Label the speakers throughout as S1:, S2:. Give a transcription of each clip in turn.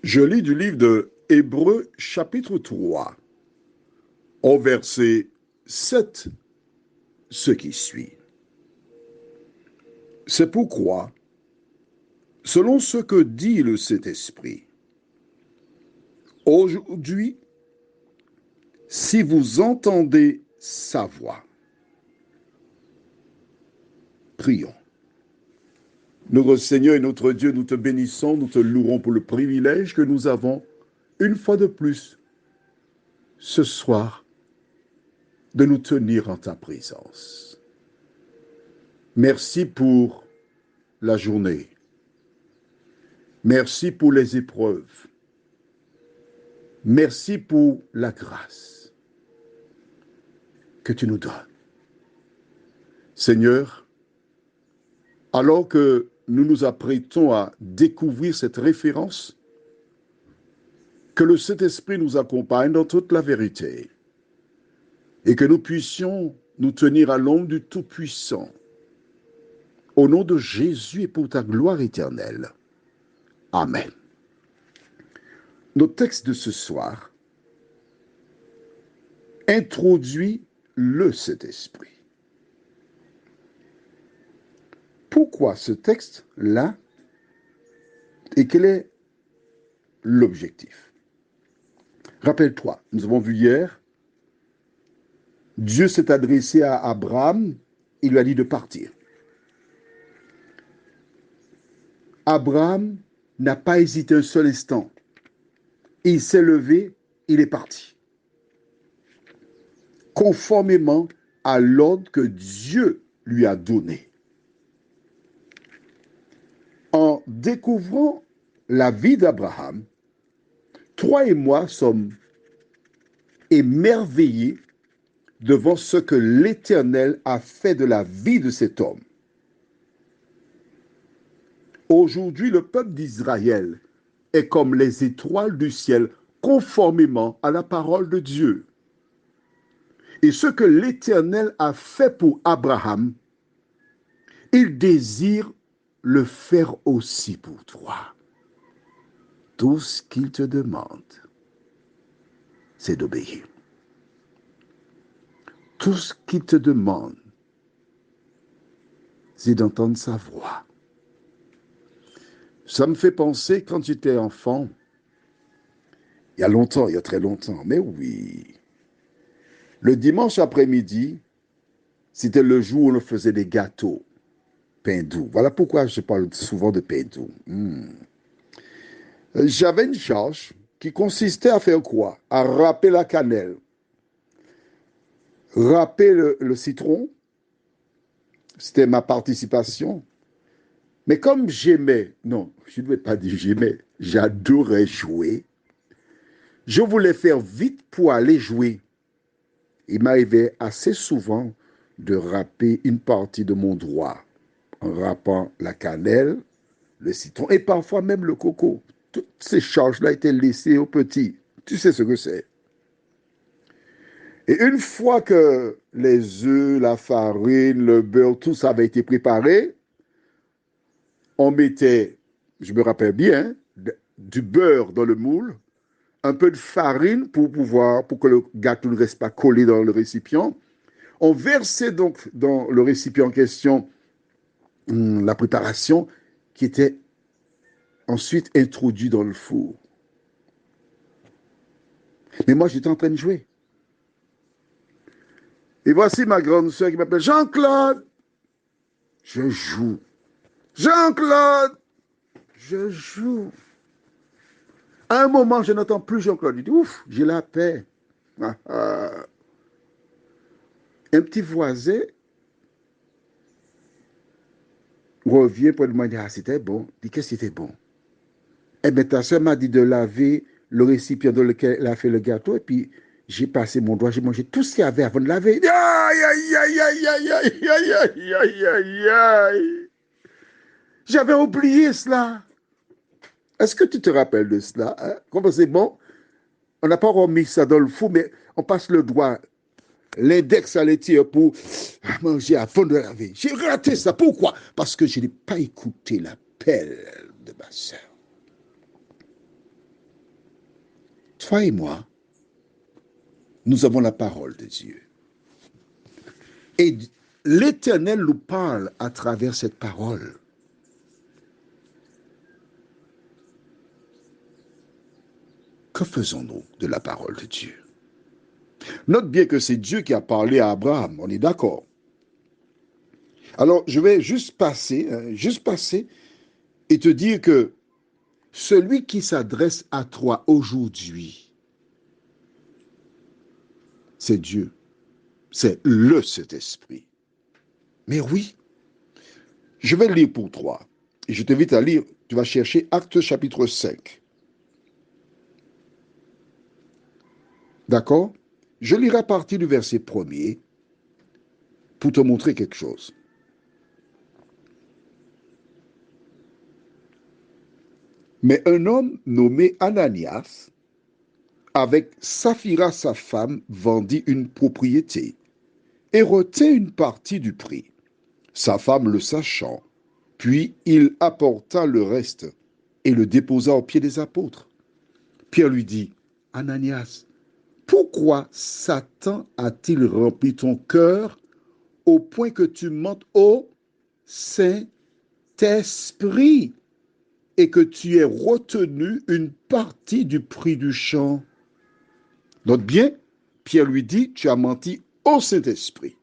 S1: Je lis du livre de Hébreux chapitre 3, au verset 7, ce qui suit. C'est pourquoi, selon ce que dit le Saint-Esprit, aujourd'hui, si vous entendez sa voix, prions. Notre Seigneur et notre Dieu, nous te bénissons, nous te louons pour le privilège que nous avons, une fois de plus, ce soir, de nous tenir en ta présence. Merci pour la journée. Merci pour les épreuves. Merci pour la grâce que tu nous donnes. Seigneur, alors que nous nous apprêtons à découvrir cette référence, que le Saint-Esprit nous accompagne dans toute la vérité et que nous puissions nous tenir à l'ombre du Tout-Puissant. Au nom de Jésus et pour ta gloire éternelle. Amen. Notre texte de ce soir introduit le Saint-Esprit. Pourquoi ce texte-là et quel est l'objectif? Rappelle-toi, nous avons vu hier, Dieu s'est adressé à Abraham, il lui a dit de partir. Abraham n'a pas hésité un seul instant. Il s'est levé, il est parti. Conformément à l'ordre que Dieu lui a donné. En découvrant la vie d'Abraham, toi et moi sommes émerveillés devant ce que l'Éternel a fait de la vie de cet homme. Aujourd'hui, le peuple d'Israël est comme les étoiles du ciel, conformément à la parole de Dieu. Et ce que l'Éternel a fait pour Abraham, il désire le faire aussi pour toi. Tout ce qu'il te demande, c'est d'obéir. Tout ce qu'il te demande, c'est d'entendre sa voix. Ça me fait penser quand j'étais enfant, il y a longtemps, il y a très longtemps, mais oui. Le dimanche après-midi, c'était le jour où on faisait des gâteaux, pain doux. Voilà pourquoi je parle souvent de pain doux. J'avais une charge qui consistait à faire quoi? À râper la cannelle, râper le citron. C'était ma participation. Mais comme j'aimais, non, je ne vais pas dire j'aimais, j'adorais jouer. Je voulais faire vite pour aller jouer. Il m'arrivait assez souvent de râper une partie de mon doigt en râpant la cannelle, le citron et parfois même le coco. Toutes ces charges-là étaient laissées aux petits. Tu sais ce que c'est. Et une fois que les œufs, la farine, le beurre, tout ça avait été préparé, on mettait, je me rappelle bien, du beurre dans le moule, un peu de farine pour que le gâteau ne reste pas collé dans le récipient. On versait donc dans le récipient en question la préparation qui était ensuite introduite dans le four. Mais moi, j'étais en train de jouer. Et voici ma grande sœur qui m'appelle Jean-Claude. Je joue. Jean-Claude, je joue. À un moment, je n'entends plus Jean-Claude. Il dit, ouf, j'ai la paix. Un petit voisin revient pour demander, ah, c'était bon. Il dit, qu'est-ce qui était bon? Eh bien, ta soeur m'a dit de laver le récipient dans lequel elle a fait le gâteau, et puis j'ai passé mon doigt, j'ai mangé tout ce qu'il y avait avant de laver. Aïe, aïe, aïe, aïe, aïe, aïe, aïe, aïe, aïe, aïe, aïe. J'avais oublié cela. Est-ce que tu te rappelles de cela? Hein? Comment c'est bon? On n'a pas remis ça dans le four, mais on passe le doigt, l'index à l'étire pour manger avant de laver. J'ai raté ça. Pourquoi? Parce que je n'ai pas écouté l'appel de ma soeur. Toi et moi, nous avons la parole de Dieu. Et l'Éternel nous parle à travers cette parole. Que faisons-nous de la parole de Dieu? Note bien que c'est Dieu qui a parlé à Abraham, on est d'accord. Alors, je vais juste passer et te dire que celui qui s'adresse à toi aujourd'hui, c'est Dieu. C'est le Saint-Esprit. Mais oui, je vais lire pour toi. Et je t'invite à lire, tu vas chercher Actes chapitre 5. D'accord? Je lirai à partir du verset 1er pour te montrer quelque chose. Mais un homme nommé Ananias, avec Saphira sa femme, vendit une propriété et retint une partie du prix, sa femme le sachant. Puis il apporta le reste et le déposa aux pieds des apôtres. Pierre lui dit, Ananias, pourquoi Satan a-t-il rempli ton cœur au point que tu mentes au Saint-Esprit et que tu aies retenu une partie du prix du champ? Note bien, Pierre lui dit, tu as menti au Saint-Esprit.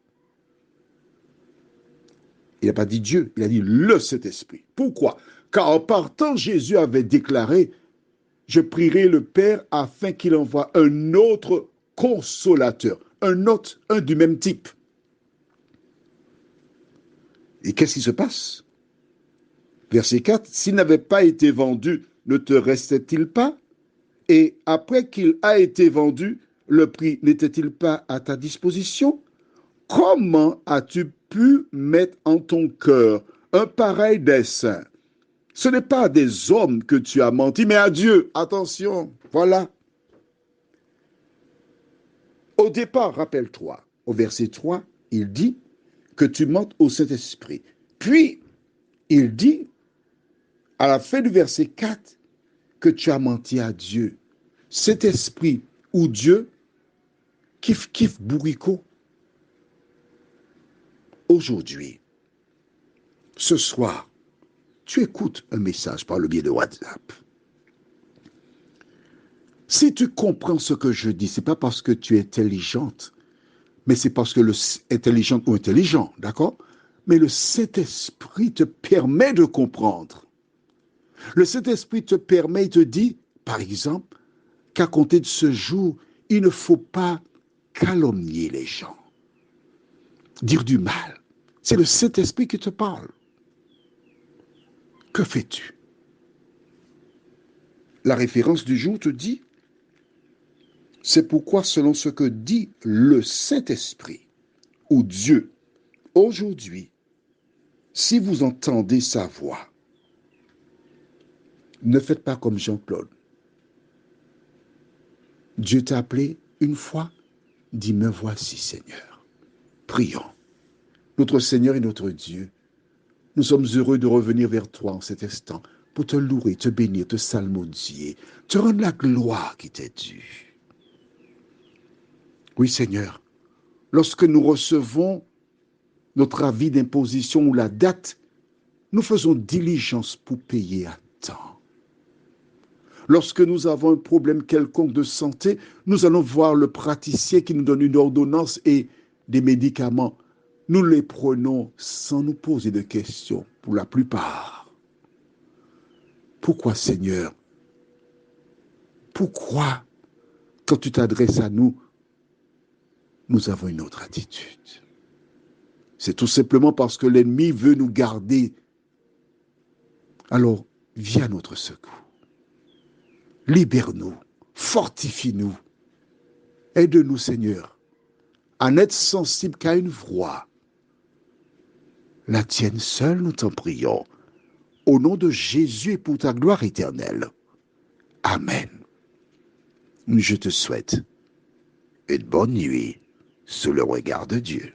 S1: Il n'a pas dit Dieu, il a dit le Saint-Esprit. Pourquoi? Car en partant, Jésus avait déclaré, je prierai le Père afin qu'il envoie un autre consolateur, un autre, un du même type. Et qu'est-ce qui se passe? Verset 4, s'il n'avait pas été vendu, ne te restait-il pas? Et après qu'il a été vendu, le prix n'était-il pas à ta disposition? Comment as-tu pu mettre en ton cœur un pareil dessein? Ce n'est pas à des hommes que tu as menti, mais à Dieu. Attention, voilà. Au départ, rappelle-toi, au verset 3, il dit que tu mentes au Saint-Esprit. Puis, il dit, à la fin du verset 4, que tu as menti à Dieu. Saint-Esprit ou Dieu, kiff bourricot. Aujourd'hui, ce soir, tu écoutes un message par le biais de WhatsApp. Si tu comprends ce que je dis, ce n'est pas parce que tu es intelligente, mais c'est parce que intelligente ou intelligent, d'accord? Mais le Saint-Esprit te permet de comprendre. Le Saint-Esprit te permet, il te dit, par exemple, qu'à compter de ce jour, il ne faut pas calomnier les gens, dire du mal. C'est le Saint-Esprit qui te parle. Que fais-tu? La référence du jour te dit, c'est pourquoi selon ce que dit le Saint-Esprit ou Dieu, aujourd'hui, si vous entendez sa voix, ne faites pas comme Jean-Claude. Dieu t'a appelé une fois, dis, me voici Seigneur. Prions. Notre Seigneur et notre Dieu, nous sommes heureux de revenir vers toi en cet instant pour te louer, te bénir, te salmodier, te rendre la gloire qui t'est due. Oui Seigneur, lorsque nous recevons notre avis d'imposition ou la date, nous faisons diligence pour payer à temps. Lorsque nous avons un problème quelconque de santé, nous allons voir le praticien qui nous donne une ordonnance et des médicaments. Nous les prenons sans nous poser de questions, pour la plupart. Pourquoi, Seigneur? Pourquoi, quand tu t'adresses à nous, nous avons une autre attitude? C'est tout simplement parce que l'ennemi veut nous garder. Alors, viens à notre secours. Libère-nous, fortifie-nous. Aide-nous, Seigneur, à n'être sensible qu'à une voix. La tienne seule, nous t'en prions. Au nom de Jésus et pour ta gloire éternelle. Amen. Je te souhaite une bonne nuit sous le regard de Dieu.